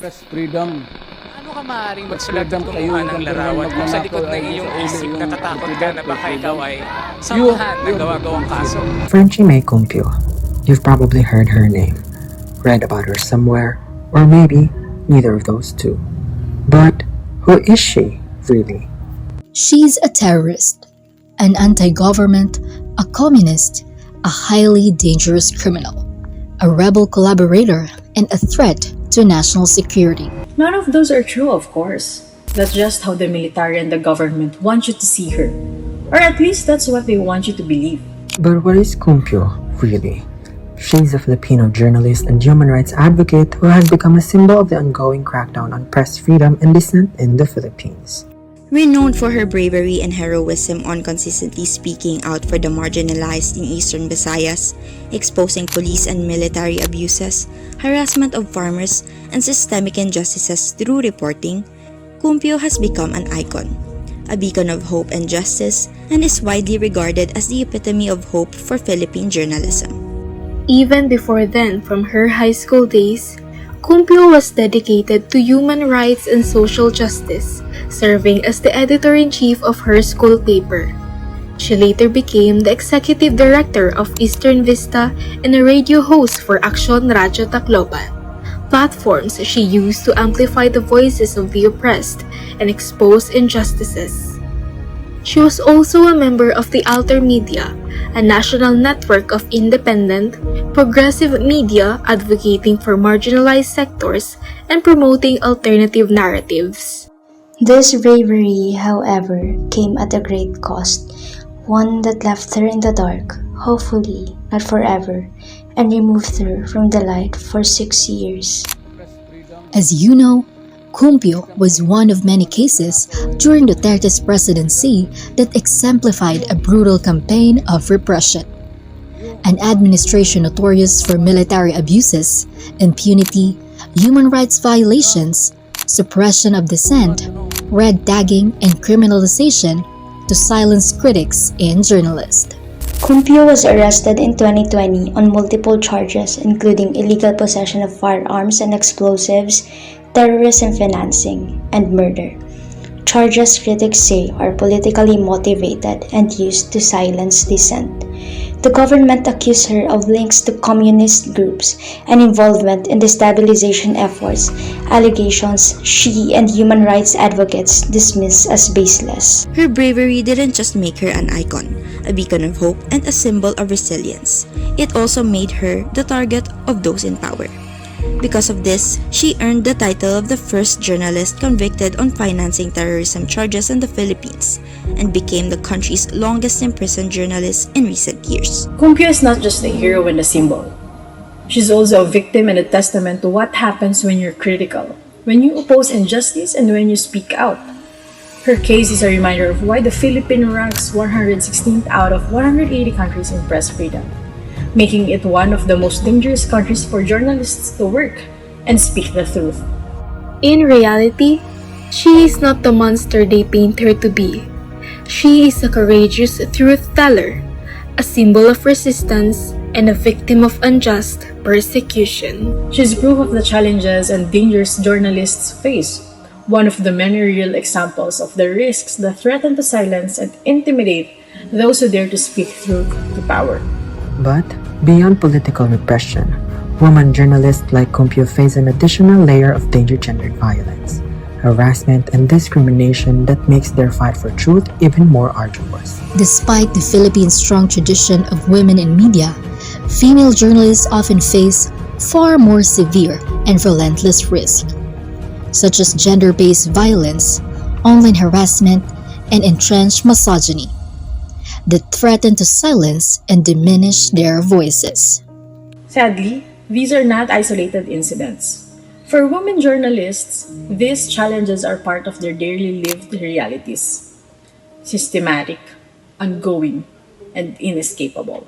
Press freedom. Ano ka maaaring magsulat at kumuha ng larawan kung sa likod ng iyong isip natatakot ka na baka ikaw ay samahan ng gawa-gawang kaso? Frenchie Mae Cumpio. You've probably heard her name, read about her somewhere, or maybe neither of those two. But who is she, really? She's a terrorist, an anti-government, a communist, a highly dangerous criminal, a rebel collaborator, and a threat to national security. None of those are true, of course. That's just how the military and the government want you to see her. Or at least that's what they want you to believe. But what is Cumpio, really? She's a Filipino journalist and human rights advocate who has become a symbol of the ongoing crackdown on press freedom and dissent in the Philippines. Renowned for her bravery and heroism on consistently speaking out for the marginalized in Eastern Visayas, exposing police and military abuses, harassment of farmers, and systemic injustices through reporting, Cumpio has become an icon, a beacon of hope and justice, and is widely regarded as the epitome of hope for Philippine journalism. Even before then, from her high school days, Cumpio was dedicated to human rights and social justice, serving as the editor-in-chief of her school paper. She later became the executive director of Eastern Vista and a radio host for Action Radio Tacloban, platforms she used to amplify the voices of the oppressed and expose injustices. She was also a member of the Alter Media, a national network of independent, progressive media advocating for marginalized sectors and promoting alternative narratives. This bravery, however, came at a great cost, one that left her in the dark, hopefully not forever, and removed her from the light for 6 years. As you know, Cumpio was one of many cases during Duterte's presidency that exemplified a brutal campaign of repression. An administration notorious for military abuses, impunity, human rights violations, suppression of dissent, red tagging, and criminalization to silence critics and journalists. Cumpio was arrested in 2020 on multiple charges including illegal possession of firearms and explosives, terrorism financing, and murder. Charges critics say are politically motivated and used to silence dissent. The government accused her of links to communist groups and involvement in destabilization efforts, allegations she and human rights advocates dismiss as baseless. Her bravery didn't just make her an icon, a beacon of hope, and a symbol of resilience. It also made her the target of those in power. Because of this, she earned the title of the first journalist convicted on financing terrorism charges in the Philippines and became the country's longest imprisoned journalist in recent years. Cumpio is not just a hero and a symbol. She's also a victim and a testament to what happens when you're critical, when you oppose injustice, and when you speak out. Her case is a reminder of why the Philippines ranks 116th out of 180 countries in press freedom, making it one of the most dangerous countries for journalists to work and speak the truth. In reality, she is not the monster they paint her to be. She is a courageous truth teller, a symbol of resistance, and a victim of unjust persecution. She's proof of the challenges and dangers journalists face, one of the many real examples of the risks that threaten to silence and intimidate those who dare to speak truth to power. But beyond political repression, women journalists like Cumpio face an additional layer of danger: gendered violence, harassment, and discrimination that makes their fight for truth even more arduous. Despite the Philippines' strong tradition of women in media, female journalists often face far more severe and relentless risks, such as gender-based violence, online harassment, and entrenched misogyny that threaten to silence and diminish their voices. Sadly, these are not isolated incidents. For women journalists, these challenges are part of their daily lived realities, systematic, ongoing, and inescapable.